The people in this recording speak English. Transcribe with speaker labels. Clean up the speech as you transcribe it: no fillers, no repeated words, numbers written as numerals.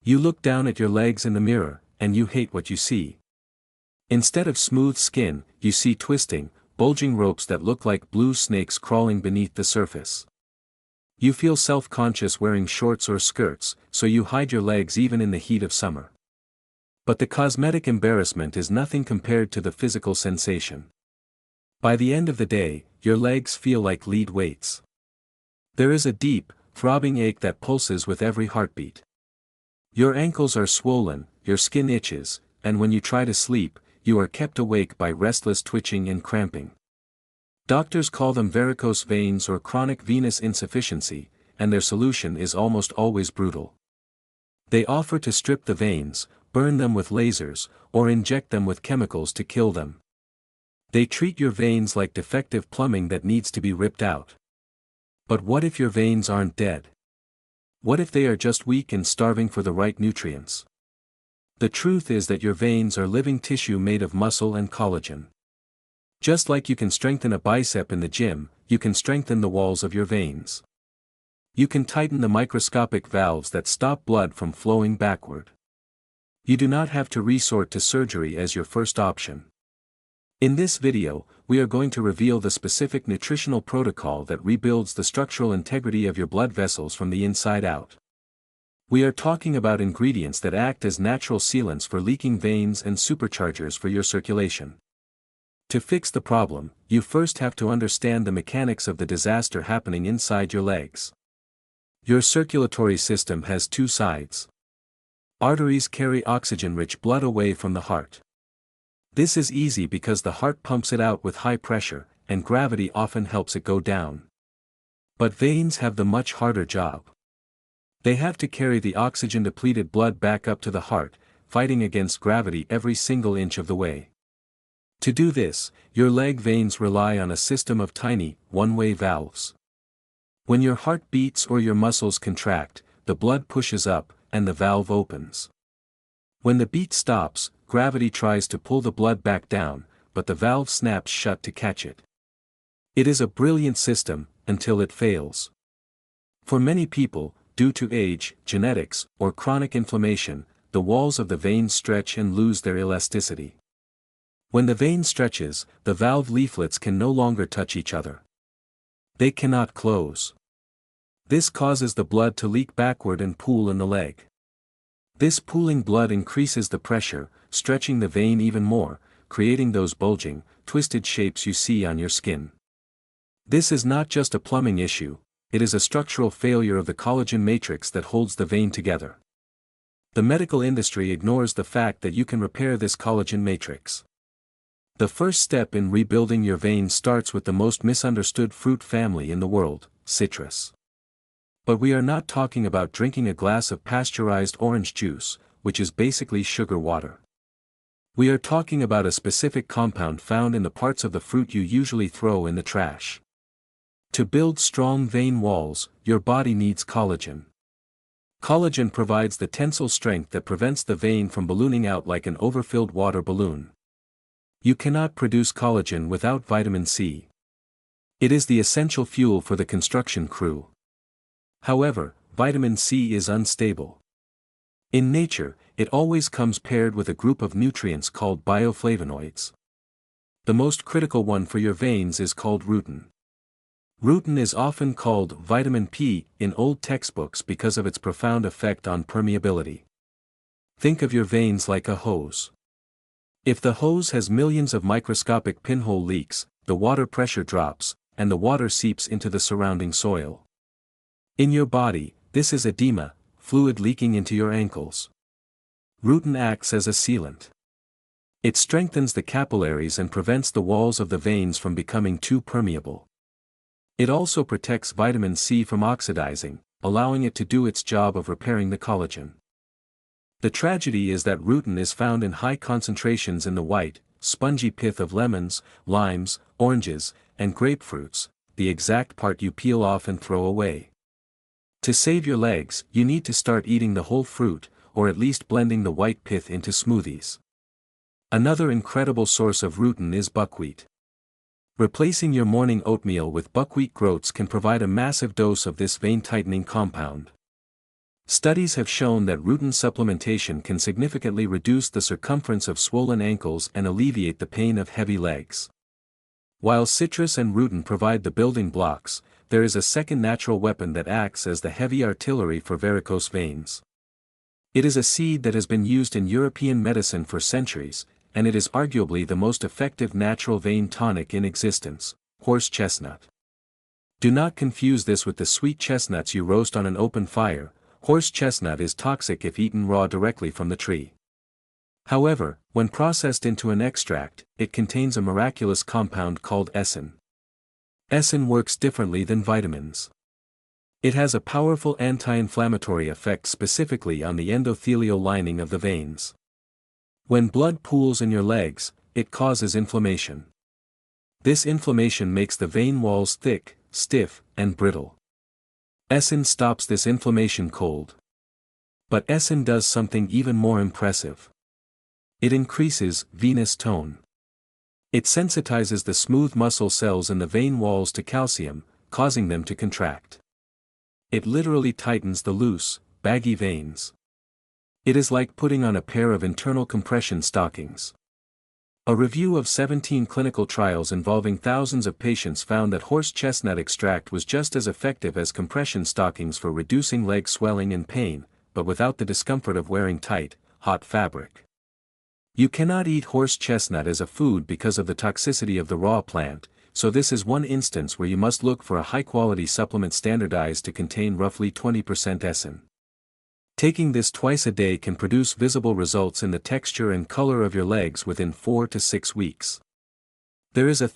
Speaker 1: You look down at your legs in the mirror, and you hate what you see. Instead of smooth skin, you see twisting, bulging ropes that look like blue snakes crawling beneath the surface. You feel self-conscious wearing shorts or skirts, so you hide your legs even in the heat of summer. But the cosmetic embarrassment is nothing compared to the physical sensation. By the end of the day, your legs feel like lead weights. There is a deep, throbbing ache that pulses with every heartbeat. Your ankles are swollen, your skin itches, and when you try to sleep, you are kept awake by restless twitching and cramping. Doctors call them varicose veins or chronic venous insufficiency, and their solution is almost always brutal. They offer to strip the veins, burn them with lasers, or inject them with chemicals to kill them. They treat your veins like defective plumbing that needs to be ripped out. But what if your veins aren't dead? What if they are just weak and starving for the right nutrients? The truth is that your veins are living tissue made of muscle and collagen. Just like you can strengthen a bicep in the gym, you can strengthen the walls of your veins. You can tighten the microscopic valves that stop blood from flowing backward. You do not have to resort to surgery as your first option. In this video, we are going to reveal the specific nutritional protocol that rebuilds the structural integrity of your blood vessels from the inside out. We are talking about ingredients that act as natural sealants for leaking veins and superchargers for your circulation. To fix the problem, you first have to understand the mechanics of the disaster happening inside your legs. Your circulatory system has two sides. Arteries carry oxygen-rich blood away from the heart. This is easy because the heart pumps it out with high pressure, and gravity often helps it go down. But veins have the much harder job. They have to carry the oxygen-depleted blood back up to the heart, fighting against gravity every single inch of the way. To do this, your leg veins rely on a system of tiny, one-way valves. When your heart beats or your muscles contract, the blood pushes up, and the valve opens. When the beat stops, gravity tries to pull the blood back down, but the valve snaps shut to catch it. It is a brilliant system, until it fails. For many people, due to age, genetics, or chronic inflammation, the walls of the veins stretch and lose their elasticity. When the vein stretches, the valve leaflets can no longer touch each other. They cannot close. This causes the blood to leak backward and pool in the leg. This pooling blood increases the pressure, stretching the vein even more, creating those bulging, twisted shapes you see on your skin. This is not just a plumbing issue, it is a structural failure of the collagen matrix that holds the vein together. The medical industry ignores the fact that you can repair this collagen matrix. The first step in rebuilding your veins starts with the most misunderstood fruit family in the world, citrus. But we are not talking about drinking a glass of pasteurized orange juice, which is basically sugar water. We are talking about a specific compound found in the parts of the fruit you usually throw in the trash. To build strong vein walls, your body needs collagen. Collagen provides the tensile strength that prevents the vein from ballooning out like an overfilled water balloon. You cannot produce collagen without vitamin C. It is the essential fuel for the construction crew. However, vitamin C is unstable. In nature, it always comes paired with a group of nutrients called bioflavonoids. The most critical one for your veins is called rutin. Rutin is often called vitamin P in old textbooks because of its profound effect on permeability. Think of your veins like a hose. If the hose has millions of microscopic pinhole leaks, the water pressure drops, and the water seeps into the surrounding soil. In your body, this is edema, fluid leaking into your ankles. Rutin acts as a sealant. It strengthens the capillaries and prevents the walls of the veins from becoming too permeable. It also protects vitamin C from oxidizing, allowing it to do its job of repairing the collagen. The tragedy is that rutin is found in high concentrations in the white, spongy pith of lemons, limes, oranges, and grapefruits, the exact part you peel off and throw away. To save your legs, you need to start eating the whole fruit, or at least blending the white pith into smoothies. Another incredible source of rutin is buckwheat. Replacing your morning oatmeal with buckwheat groats can provide a massive dose of this vein-tightening compound. Studies have shown that Rutin supplementation can significantly reduce the circumference of swollen ankles and alleviate the pain of heavy legs. While citrus and Rutin provide the building blocks, there is a second natural weapon that acts as the heavy artillery for varicose veins. It is a seed that has been used in European medicine for centuries, and it is arguably the most effective natural vein tonic in existence: horse chestnut. Do not confuse this with the sweet chestnuts you roast on an open fire. Horse chestnut is toxic if eaten raw directly from the tree. However, when processed into an extract, it contains a miraculous compound called Aescin. Aescin works differently than vitamins. It has a powerful anti-inflammatory effect specifically on the endothelial lining of the veins. When blood pools in your legs, it causes inflammation. This inflammation makes the vein walls thick, stiff, and brittle. Aescin stops this inflammation cold. But Aescin does something even more impressive. It increases venous tone. It sensitizes the smooth muscle cells in the vein walls to calcium, causing them to contract. It literally tightens the loose, baggy veins. It is like putting on a pair of internal compression stockings. A review of 17 clinical trials involving thousands of patients found that horse chestnut extract was just as effective as compression stockings for reducing leg swelling and pain, but without the discomfort of wearing tight, hot fabric. You cannot eat horse chestnut as a food because of the toxicity of the raw plant, so this is one instance where you must look for a high-quality supplement standardized to contain roughly 20% Aescin. Taking this twice a day can produce visible results in the texture and color of your legs within 4 to 6 weeks. There is a